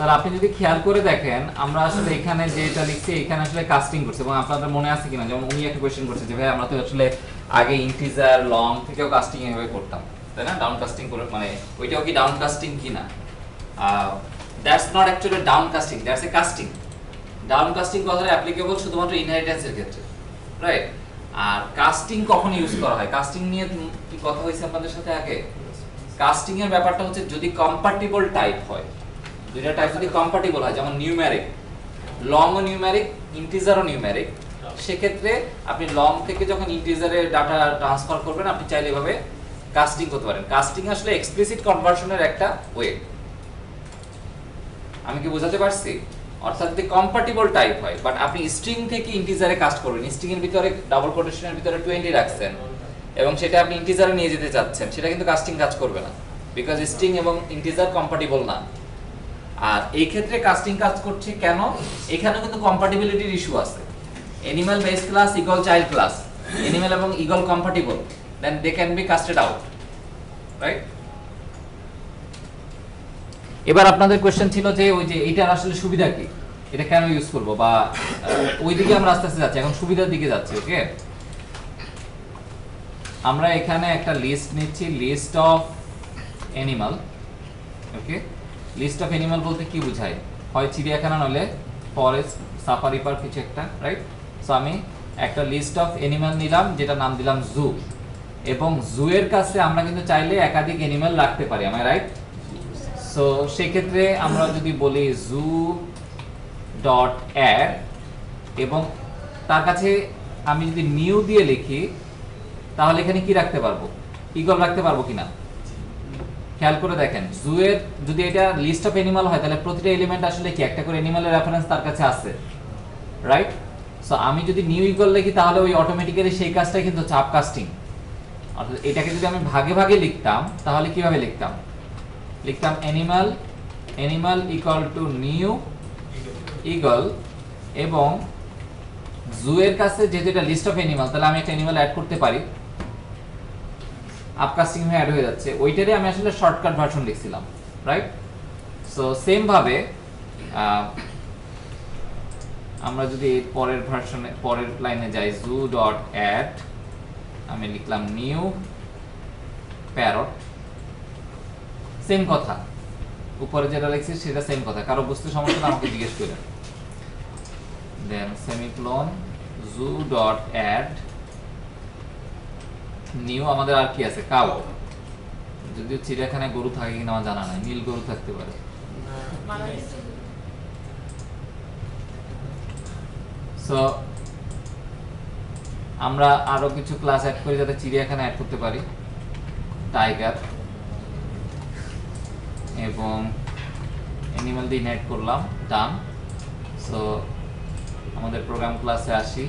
তাহলে আপনি যদি খেয়াল করে দেখেন আমরা আসলে এখানে যেটা লিখছি এখানে আসলে কাস্টিং করছে, এবং আপনাদের মনে আছে কিনা যেমন উনি একটা কোশ্চেন করছে যে ভাই আমরা তো আসলে আগে ইন্টিজার লং থেকেও কাস্টিং এভাবে করতাম, তাই না? ডাউন কাস্টিং করে মানে ওইটাও কি ডাউন কাস্টিং কিনা? That's not actually down casting, that's a casting. Down casting কথাটা অ্যাপ্লিকেবল শুধুমাত্র ইনহেরিটেন্সের ক্ষেত্রে, রাইট? আর কাস্টিং কখন ইউজ করা হয়, কাস্টিং নিয়ে কি কথা হয়েছে আপনাদের সাথে আগে? কাস্টিং এর ব্যাপারটা হচ্ছে যদি কম্পাটিবল টাইপ হয়, দুইটা টাইপ যদি কম্পাটিবল হয়, যেমন নিউমেরিক, লং ও নিউমেরিক, ইন্টিজার ও নিউমেরিক, সেক্ষেত্রে আপনি লং থেকে যখন ইন্টিজারের ডাটা ট্রান্সফার করবেন আপনি চাইলে এভাবে কাস্টিং করতে পারেন। কাস্টিং আসলে এক্সপ্লিসিট কনভার্সনের একটা ওয়ে। আমি কি বোঝাতে পারছি? অর্থাৎ যদি কম্পাটিবল টাইপ হয়, বাট আপনি স্ট্রিং থেকে ইন্টিজারে কাস্ট করবেন, স্ট্রিং এর ভিতরে ডাবল কোটেশনের ভিতরে 20 রাখছেন এবং সেটা আপনি ইন্টিজারে নিয়ে যেতে চাচ্ছেন, সেটা কিন্তু কাস্টিং কাজ করবে না, বিকজ স্ট্রিং এবং ইন্টিজার কম্পাটিবল না। আর এই ক্ষেত্রে কাস্টিং কাজ করছে কেন? এখানে কিন্তু কম্পাটিবিলিটির ইস্যু আছে। Animal base class equal child class, animal এবং eagle compatible, then they can be casted out, right? এবার আপনাদের কোশ্চেন ছিল যে ওই যে এটার আসলে সুবিধা কি, এটা কেন ইউজ করব, বা ওই দিকে আমরা আস্তে আস্তে যাচ্ছি, এখন সুবিধার দিকে যাচ্ছি। ওকে, আমরা এখানে একটা লিস্ট নিচ্ছি, list of animal. Okay, list of animal বলতে কি বোঝায়? হয় চিড়িয়াখানা নলে ফরেস্ট, সাফারি পার্ক, কিছু একটা, রাইট? সো আমি একটা লিস্ট অফ অ্যানিমাল নিলাম যেটা নাম দিলাম জু, এবং জু এর কাছে আমরা কিন্তু চাইলে একাধিক অ্যানিমাল রাখতে পারি, am I right? সো সেক্ষেত্রে আমরা যদি বলি জু ডট অ্যাড, এবং তার কাছে আমি যদি নিউ দিয়ে লিখি তাহলে এখানে কি রাখতে পারবো? ইগল রাখতে পারবো কিনা খেয়াল করে দেখেন। জু এর যদি এটা লিস্ট অফ অ্যানিমাল হয় তাহলে প্রতিটা এলিমেন্ট আসলে কি একটা করে অ্যানিমালের রেফারেন্স তার কাছে আছে, রাইট? সো আমি যদি নিউ ইগল লিখি তাহলে ওই অটোমেটিক্যালি সেই কাজটাই কিন্তু চাপ কাস্টিং। অর্থাৎ এটাকে যদি আমি ভাগে ভাগে লিখতাম তাহলে কিভাবে লিখতাম? লিখতাম animal, animal equal to new eagle, এবং জু এর কাছে যেহেতু এটা লিস্ট অফ অ্যানিমাল তাহলে আমি একটা অ্যানিমাল অ্যাড করতে পারি, আপকাস্টিং হয়ে অ্যাড হয়ে যাচ্ছে। ওইটারই আমি আসলে শর্টকাট ভার্সন লিখছিলাম, রাইট? সো সেম ভাবে আমরা যদি পরের ভার্সনে পরের লাইনে যাই, জু ডট অ্যাড, আমি লিখলাম নিউ প্যারট, সেম কথা, উপরে যেটা লিখছি সেটা সেম কথা, কারো বুঝতে সমস্যা আমাকে জিজ্ঞেস করেন। দেন সেমিকোলন জু ডট অ্যাড নিউ, আমাদের আর কি আছে? কাউ। যদিও চিড়িয়াখানায় গরু থাকে কিনা আমার জানা নাই, নীল গরু থাকতে পারে। সো আমরা আরো কিছু ক্লাস অ্যাড করি যাতে চিড়িয়াখানা অ্যাড করতে পারি, টাইগার, এবং অ্যানিমাল দিয়ে অ্যাড করলাম, ডান। সো আমাদের প্রোগ্রাম ক্লাসে আসি,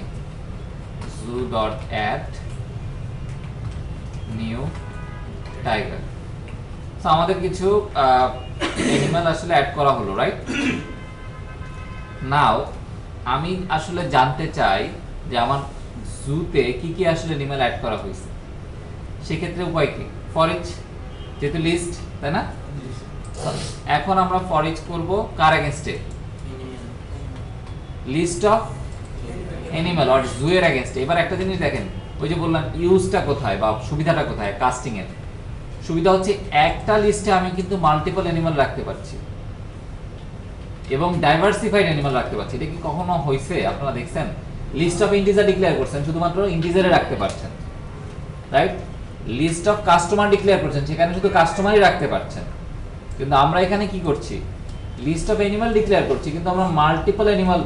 zoo dot add new tiger. So আমাদের কিছু অ্যানিমাল আসলে অ্যাড করা হলো, রাইট? নাও আমি আসলে জানতে চাই যে আমার জুতে কি কি আসলে অ্যানিমাল অ্যাড করা হয়েছে। সেক্ষেত্রে উপায় কি? ফর ইচ, যেহেতু লিস্ট, তাই না? এখন আমরা ফর ইচ করব কার এগেইনস্টে? লিস্ট অফ অ্যানিমাল অর জু এর এগেইনস্টে। এবার একটা জিনিস দেখেন, ওই যে বললাম ইউজটা কোথায় বা সুবিধাটা কোথায় কাস্টিং এর? সুবিধা হচ্ছে একটা লিস্টে আমি কিন্তু মাল্টিপল অ্যানিমাল রাখতে পারছি এবং ডাইভার্সিফাইড অ্যানিমাল রাখতে পারছি। এটা কি কখনো হয়েছে আপনারা দেখছেন? লিস্ট অফ ইন্টিজার ডিক্লেয়ার করছেন, শুধুমাত্র ইন্টিজারে রাখতে পারছেন, right? List of customer declare করছেন, সেখানে শুধু কাস্টমারই রাখতে পারছেন। কিন্তু আমরা এখানে কি করছি? লিস্ট অফ অ্যানিমাল ডিক্লেয়ার করছি, কিন্তু আমরা মাল্টিপল অ্যানিমাল,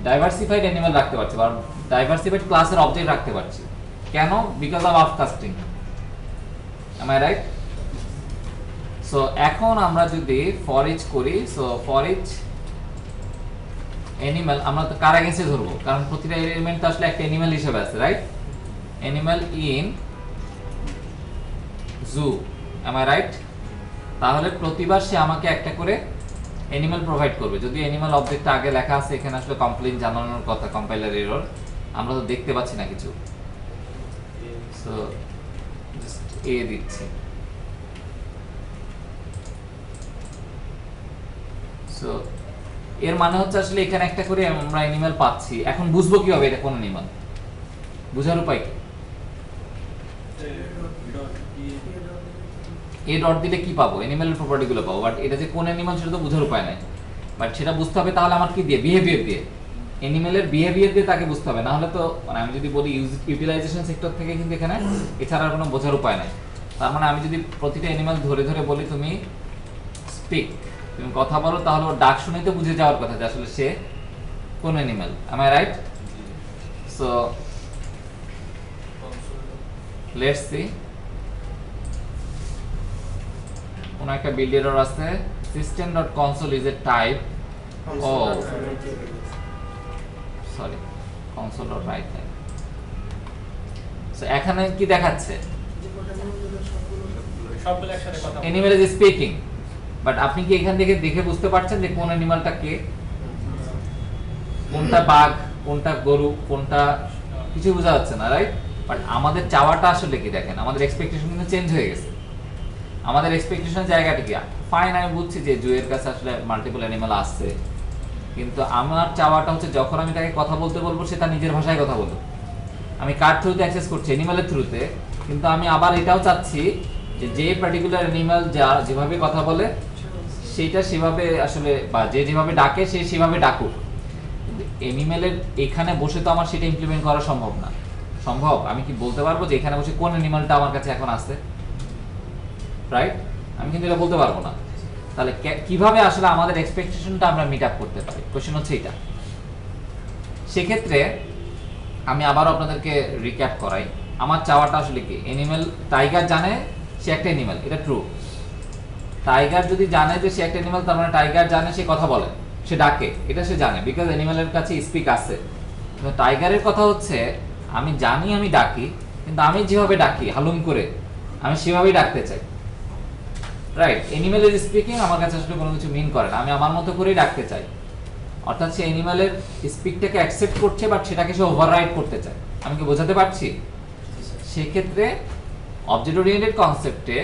ডাইভার্সিফাইড অ্যানিমাল রাখতে পারছি বা ডাইভার্সিফাইড ক্লাসের অবজেক্ট রাখতে পারছি। কেন? Because of upcasting. am I right? So এখন আমরা যদি ফর ইচ করি, সো ফর ইচ অ্যানিমাল আমরা তো কার এগেইনস্টে ধরবো, কারণ প্রতিটা এলিমেন্ট তো আসলে একটা অ্যানিমাল হিসেবে আছে, right? Animal in zoo, am I right? তাহলে প্রতিবার সে আমাকে একটা করে অ্যানিমাল প্রোভাইড করবে। যদি অ্যানিমাল অবজেক্টটা আগে লেখা আছে, এখানে আসলে কমপ্লেইন জানানোর কথা, কম্পাইলার এরর, আমরা তো দেখতে পাচ্ছি না কিছু। সো জাস্ট এ দিচ্ছি। সো এর মানে হচ্ছে আসলে এখানে একটা করে আমরা অ্যানিমাল পাচ্ছি। এখন বুঝবো কিভাবে এটা কোন অ্যানিমাল, বোঝার উপায় কি? এ ডট দিলে কি পাবো? অ্যানিমালের প্রপার্টিগুলো পাবো, বাট এটা যে কোন অ্যানিমাল সেটা তো বোঝার উপায় নাই। বাট সেটা বুঝতে হবে তাহলে আমার কি দিয়ে? বিহেভিয়ার দিয়ে। অ্যানিমালের বিহেভিয়ার দিয়ে তাকে বুঝতে হবে, না হলে তো মানে আমি যদি বলি ইউটিলাইজেশন সেক্টর থেকে কিন্তু এখানে এছাড়া আর কোনো বোঝার উপায় নাই। তার মানে আমি যদি প্রতিটা অ্যানিমাল ধরে ধরে বলি তুমি স্পিক, তুমি কথা বলো, তাহলে ওর ডাক শুনেই তো বুঝে যাওয়ার কথা যে আসলে সে কোন animal. am I right? So let's see, কোন একটা বিল্ড এরর আছে, system.console is a type of sorry console.write type. So এখানে কি দেখাচ্ছে? সবগুলো একসাথে কথা অ্যানিমাল ইজ স্পিকিং, বাট আপনি কি এখান থেকে দেখে বুঝতে পারছেন যে কোন অ্যানিমালটা কে? কোনটা বাঘ, কোনটা গরু, কোনটা কিছু বোঝা যাচ্ছে না, রাইট? বাট আমাদের চাওয়াটা আসলে কি দেখেন, আমাদের এক্সপেকটেশন কিন্তু চেঞ্জ হয়ে গেছে। আমাদের এক্সপেকটেশনের জায়গাটা কি? ফাইন, আমি বুঝছি যে জুয়ের কাছে আসলে মাল্টিপল অ্যানিমাল আসছে, কিন্তু আমার চাওয়াটা হচ্ছে যখন আমি তাকে কথা বলতে বলবো সে তার নিজের ভাষায় কথা বলবে। আমি কার থ্রুতে অ্যাক্সেস করছি? অ্যানিমালের থ্রুতে। কিন্তু আমি আবার এটাও চাচ্ছি যে পার্টিকুলার অ্যানিমাল যেভাবে কথা বলে সেটা সেভাবে আসলে, বা যেভাবে ডাকে সে সেভাবে ডাকুক। অ্যানিমেলের এখানে বসে তো আমার সেটা ইমপ্লিমেন্ট করা সম্ভব না। সম্ভব? আমি কি বলতে পারবো যে এখানে বসে কোন অ্যানিমালটা আমার কাছে এখন আছে? রাইট? আমি কিন্তু এটা বলতে পারবো না। তাহলে কিভাবে আসলে আমাদের এক্সপেকটেশনটা আমরা মিট আপ করতে পারি? কোশ্চেন হচ্ছে এটা। সেক্ষেত্রে আমি আবার আপনাদেরকে রিক্যাপ করাই। আমার চাওয়াটা আসলে কি? অ্যানিমেল, টাইগার জানে সে একটা অ্যানিমেল, এটা ট্রু। টাইগার যদি জানে যে সে একটা অ্যানিমেল, তার মানে টাইগার জানে সে কথা বলে, সে ডাকে, এটা সে জানে, বিকজ অ্যানিমেলের কাছে স্পিক আছে। কিন্তু টাইগারের কথা হচ্ছে আমি জানি আমি ডাকি, কিন্তু আমি যেভাবে ডাকি হালুম করে আমি সেভাবেই ডাকতে চাই, রাইট? অ্যানিমেলের স্পিকিং আমার কাছে আসলে কোনো কিছু মিন করে না, আমি আমার মতো করেই ডাকতে চাই। অর্থাৎ সে অ্যানিমেলের স্পিকটাকে অ্যাকসেপ্ট করছে, বাট সেটাকে সে ওভাররাইড করতে চায়। আমি কি বোঝাতে পারছি? সেক্ষেত্রে অবজেক্ট ওরিয়েন্টেড কনসেপ্টে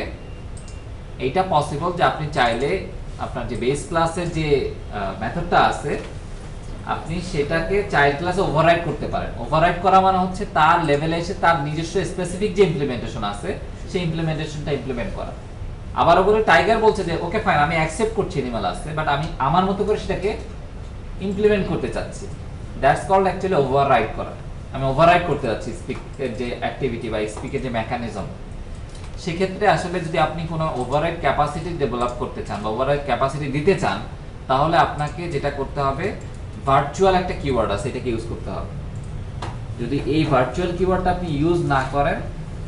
এইটা পসিবল যে আপনি চাইলে আপনার যে বেস ক্লাসের যে মেথডটা আছে আপনি সেটাকে চাইল্ড ক্লাসে ওভাররাইড করতে পারেন। ওভাররাইড করা মানে হচ্ছে তার লেভেলে এসে তার নিজস্ব স্পেসিফিক যে ইমপ্লিমেন্টেশন আছে সেই ইমপ্লিমেন্টেশনটা ইমপ্লিমেন্ট করা। আবার ওগুলো টাইগার বলছে যে ওকে ফাইন, আমি অ্যাকসেপ্ট করছি অ্যানিমাল আছে, বাট আমি আমার মতো করে সেটাকে ইমপ্লিমেন্ট করতে চাচ্ছি। দ্যাটস কল্ড অ্যাকচুয়ালি ওভাররাইড করা। আমি ওভাররাইড করতে যাচ্ছি স্পিকের যে অ্যাক্টিভিটি বা স্পিকের যে মেকানিজম। সেক্ষেত্রে আসলে যদি আপনি কোনো ওভাররাইড ক্যাপাসিটি ডেভেলপ করতে চান বা ওভাররাইড ক্যাপাসিটি দিতে চান, তাহলে আপনাকে যেটা করতে হবে, ভার্চুয়াল একটা কিওয়ার্ড আছে, এটাকে ইউজ করতে হবে। যদি এই ভার্চুয়াল কিওয়ার্ডটা আপনি ইউজ না করেন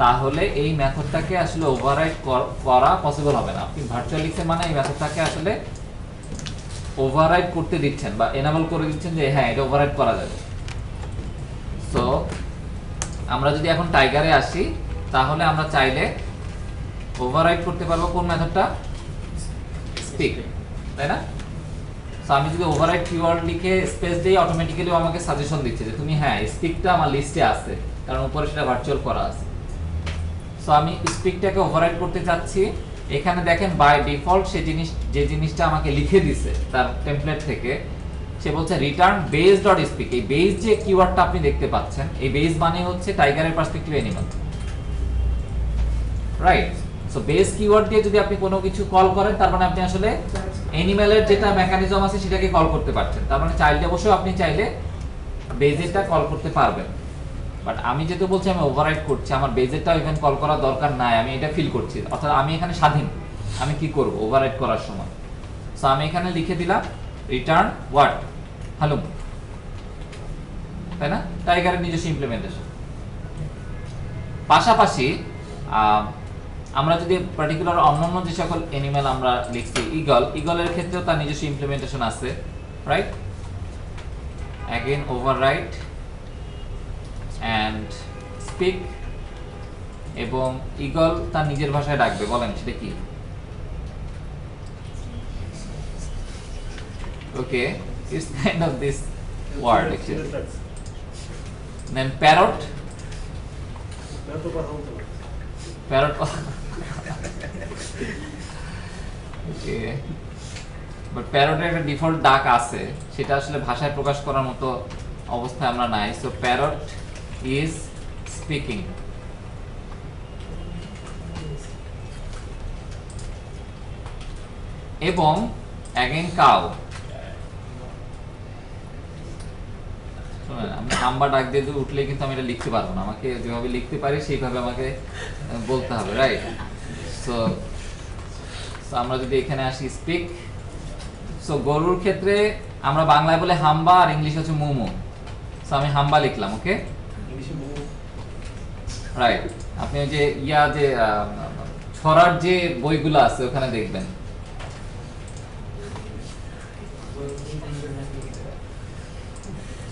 তাহলে এই মেথডটাকে আসলে ওভাররাইড করা পসিবল হবে না। আপনি ভার্চুয়াল লিখছেন মানে এই মেথডটাকে আসলে ওভাররাইড করতে দিচ্ছেন বা এনাবল করে দিচ্ছেন যে হ্যাঁ এটা ওভাররাইড করা যাবে। সো আমরা যদি এখন টাইগারে আসি তাহলে আমরা চাইলে ওভাররাইড করতে পারবো কোন মেথডটা? স্পিক, তাই না? সো আমি যদি ওভাররাইড কিওয়ার্ড লিখে স্পেস দেই, অটোমেটিক্যালি আমাকে সাজেশন দিচ্ছে যে তুমি হ্যাঁ স্পিকটা আমার লিস্টে আছে, কারণ উপরে সেটা ভার্চুয়াল করা আছে। সো আমি স্পিকটাকে ওভাররাইড করতে চাচ্ছি। এখানে দেখেন বাই ডিফল্ট যে জিনিসটা আমাকে লিখে দিছে তার টেমপ্লেট থেকে, সে বলছে রিটার্ন বেস ডট স্পিক। এই বেস যে কিওয়ার্ডটা আপনি দেখতে পাচ্ছেন, এই বেস মানে হচ্ছে টাইগারের perspective animal, right? So base keyword দিয়ে যদি আপনি কোনো কিছু কল করেন তার মানে আপনি আসলে অ্যানিমালের যেটা মেকানিজম আছে সেটাকে কল করতে পারছেন। তার মানে চাইল্ডে বসেও আপনি চাইলে বেজেরটা কল করতে পারবেন। বাট আমি যেহেতু বলছি আমি ওভাররাইড করছি, আমার বেজেরটা ইভেন কল করার দরকার নাই, আমি এটা ফিল করছি। অর্থাৎ আমি এখানে স্বাধীন, আমি কি করব ওভাররাইড করার সময়। সো আমি এখানে লিখে দিলাম রিটার্ন হোয়াট, হ্যালো, তাই না? টাইগারের নিজস্ব ইমপ্লিমেন্টেশন। পাশাপাশি আমরা যদি পার্টিকুলার অন্যান্য যে সকল অ্যানিমাল আমরা লিখছি, ইগলের ক্ষেত্রেও তার নিজস্ব ইমপ্লিমেন্টেশন আছে, right? Again override and speak, এবং ইগল তার নিজের ভাষায় ডাকবে, বলেন সেটা কি? Okay, it's kind of this word actually. Then parrot, parrot okay, but প্যারটের একটা ডিফল্ট ডাক আছে, সেটা আসলে ভাষায় প্রকাশ করার মতো অবস্থায় আমরা নাই। So parrot is speaking. এবং অ্যাগেন কাউ, আমি হাম্বা ডাক দিয়ে উঠলে কিন্তু আমি এটা লিখতে পারবো না, আমাকে যেভাবে লিখতে পারি সেইভাবে আমাকে বলতে হবে, রাইট? সো আমরা যদি এখানে আসি স্পিক, সো গরুর ক্ষেত্রে আমরা বাংলায় বলে হাম্বা আর ইংলিশ হচ্ছে মুমু। সো আমি হাম্বা লিখলাম, ওকে, রাইট? আপনি ওই যে যে ছড়ার যে বইগুলো আছে ওখানে দেখবেন।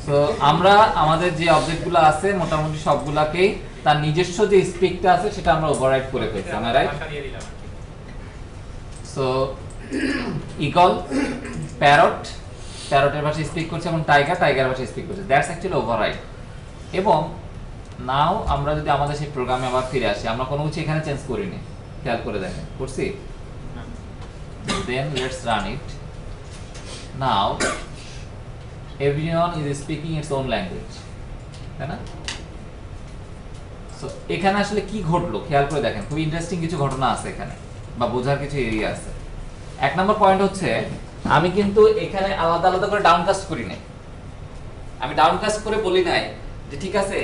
তো আমরা আমাদের যে অবজেক্টগুলো আছে মোটামুটি সবগুলাকেই তার নিজস্ব যে স্পিকটা আছে সেটা আমরা ওভাররাইড করে ফেলছি, রাইট? সো ইগল, প্যারট, প্যারটের ভাষায় স্পিক করছে, এবং টাইগার, টাইগার ভাষায় স্পিক করছে। That's actually override. এবং নাও আমরা যদি আমাদের সেই প্রোগ্রামে আবার ফিরে আসি, আমরা কোনো কিছু এখানে চেঞ্জ করিনি, খেয়াল করে দেখেন, করছি? Then let's run it. Now everyone is speaking its own language, তাই না? সো এখানে আসলে কি ঘটলো খেয়াল করে দেখেন, খুব ইন্টারেস্টিং কিছু ঘটনা আছে এখানে, বা বোঝার কিছু এরিয়া আছে। এক নম্বর পয়েন্ট হচ্ছে, আমি কিন্তু এখানে আলাদা আলাদা করে ডাউনকাস্ট করি নাই। আমি ডাউনকাস্ট করে বলি নাই যে ঠিক আছে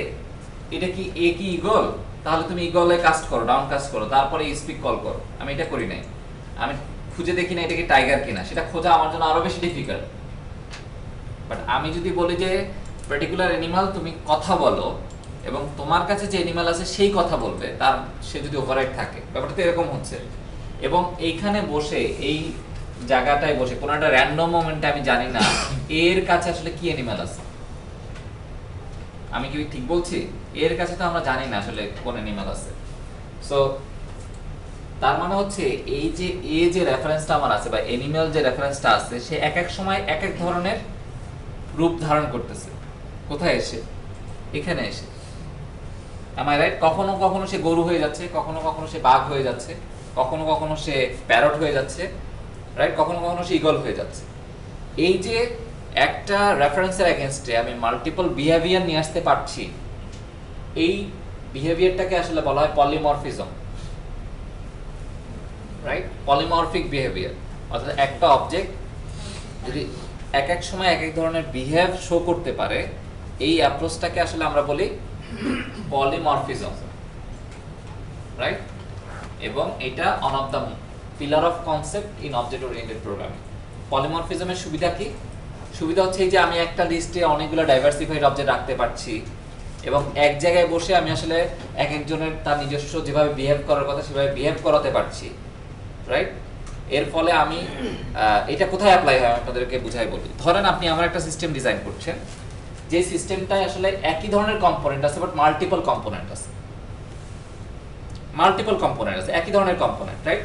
এটা কি এ কি ইগল, তাহলে তুমি ইগলে কাস্ট করো, ডাউনকাস্ট করো, তারপরে স্পিক কল করো। আমি এটা করি নাই। আমি খুঁজে দেখি না এটা কি টাইগার কিনা, সেটা খোঁজা আমার জন্য আরো বেশি ডিফিকাল্ট। বাট আমি যদি বলি যে পার্টিকুলার অ্যানিমাল তুমি কথা বলো, এবং তোমার কাছে যে অ্যানিমাল আছে সেই কথা বলবে, তার সে যদি ওভাররাইড থাকে, ব্যাপারটা তো এরকম হচ্ছে। এবং এইখানে বসে এই জায়গাটায় বসে কোনো একটা র্যান্ডম মোমেন্টে আমি জানি না এর কাছে আসলে কি অ্যানিমাল আছে। আমি কি ঠিক বলছি? এর কাছে তো আমরা জানি না আসলে কোন অ্যানিমাল আছে। সো তার মানে হচ্ছে এই যে এ যে রেফারেন্সটা আমার আছে, বা অ্যানিমাল যে রেফারেন্সটা আছে, সে এক এক সময় এক এক ধরনের রূপ ধারণ করতেছে। কোথায় এসে? এখানে এসে। am I right? কখনো কখনো সে গরু হয়ে যাচ্ছে, কখনো কখনো সে বাঘ হয়ে যাচ্ছে, কখনো কখনো সে প্যারট হয়ে যাচ্ছে, রাইট? কখনো কখনো সে ঈগল হয়ে যাচ্ছে। এই যে একটা রেফারেন্সের এগেইনস্টে আমি মাল্টিপল বিহেভিয়ার নিয়ে আসতে পারছি, এই বিহেভিয়ারটাকে আসলে বলা হয় পলিমরফিজম, রাইট? Polymorphic behaviour. অর্থাৎ একটা অবজেক্ট যদি এক এক সময় এক এক ধরনের বিহেভ শো করতে পারে, এই অ্যাপ্রোচটাকে আসলে আমরা বলি পলিমরফিজম, রাইট? এবং এটা one of the pillar of concept in object oriented programming. পলিমরফিজমের সুবিধা কি? সুবিধা হচ্ছে যে আমি একটা লিস্টে অনেকগুলো ডাইভার্সিফাইড অবজেক্ট রাখতে পারছি, এবং এক জায়গায় বসে আমি আসলে এক একজনের তার নিজস্ব যেভাবে বিহেভ করার কথা সেভাবে বিহেভ করাতে পারছি, রাইট? এর ফলে আমি এটা কোথায় অ্যাপ্লাই হয় আপনাদেরকে বুঝাই বলি। ধরেন আপনি আমার একটা সিস্টেম ডিজাইন করছেন, যে সিস্টেমটায় আসলে একই ধরনের কম্পোনেন্ট আছে বাট মাল্টিপল কম্পোনেন্ট আছে, একই ধরনের কম্পোনেন্ট, রাইট?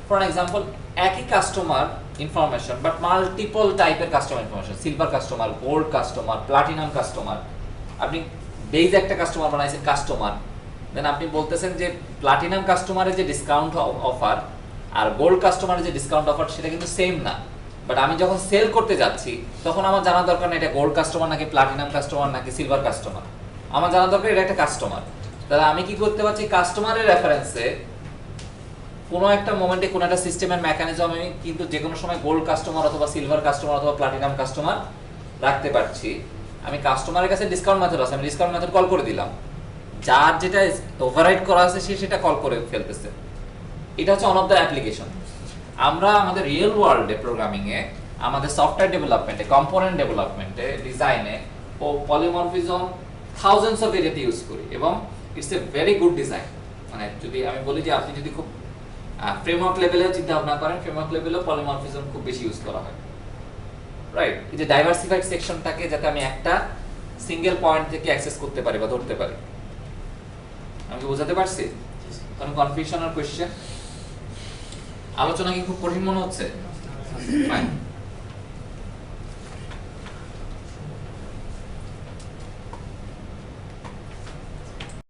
ফর এক্সাম্পল একই কাস্টমার ইনফরমেশন বাট মাল্টিপল টাইপের customer information, silver customer, gold customer, platinum customer. আপনি বেজ একটা কাস্টমার বানাইছেন কাস্টমার, দেন আপনি বলতেছেন যে প্লাটিনাম কাস্টমারের যে ডিসকাউন্ট অফার আর গোল্ড কাস্টমারের যে ডিসকাউন্ট অফার সেটা কিন্তু সেম না। বাট আমি যখন সেল করতে যাচ্ছি তখন আমার জানা দরকার না এটা গোল্ড কাস্টমার নাকি প্লাটিনাম কাস্টমার নাকি সিলভার কাস্টমার, আমার জানা দরকার এটা একটা কাস্টমার। তাহলে আমি কি করতে পারছি, কাস্টমারের রেফারেন্সে কোনো একটা মোমেন্টে কোনো একটা সিস্টেমের মেকানিজম আমি কিন্তু যে কোনো সময় গোল্ড কাস্টমার অথবা সিলভার কাস্টমার অথবা প্লাটিনাম কাস্টমার রাখতে পারছি। আমি কাস্টমারের কাছে ডিসকাউন্ট মেথড আছে, আমি ডিসকাউন্ট মেথড কল করে দিলাম, যার যেটা ওভাররাইড করা আছে সে সেটা কল করে ফেলতেছে। এটা হচ্ছে ওয়ান অফ দ্য অ্যাপ্লিকেশন। আমরা আমাদের রিয়েল ওয়ার্ল্ডে প্রোগ্রামিং এ, আমাদের সফটওয়্যার ডেভেলপমেন্টে, কম্পোনেন্ট ডেভেলপমেন্টে, ডিজাইনে ও পলিমরফিজম থাউজেন্ডস অফ এরিয়াতে ইউজ করি, এবং it's a very good design. মানে যদি আমি বলি যে আপনি যদি খুব ফ্রেমওয়ার্ক লেভেলেও চিন্তা ভাবনা করেন, ফ্রেমওয়ার্ক লেভেলেও পলিমরফিজম খুব বেশি ইউজ করা হয়, রাইট? এই যে ডাইভার্সিফাইড সেকশনটাকে যাতে আমি একটা সিঙ্গেল পয়েন্ট থেকে অ্যাক্সেস করতে পারি বা ধরতে পারি। আমি কি বোঝাতে পারছি? কোনো কনফিউশন আর কোয়েশ্চেন? আলোচনা কি খুব কঠিন মনে হচ্ছে? ফাইন।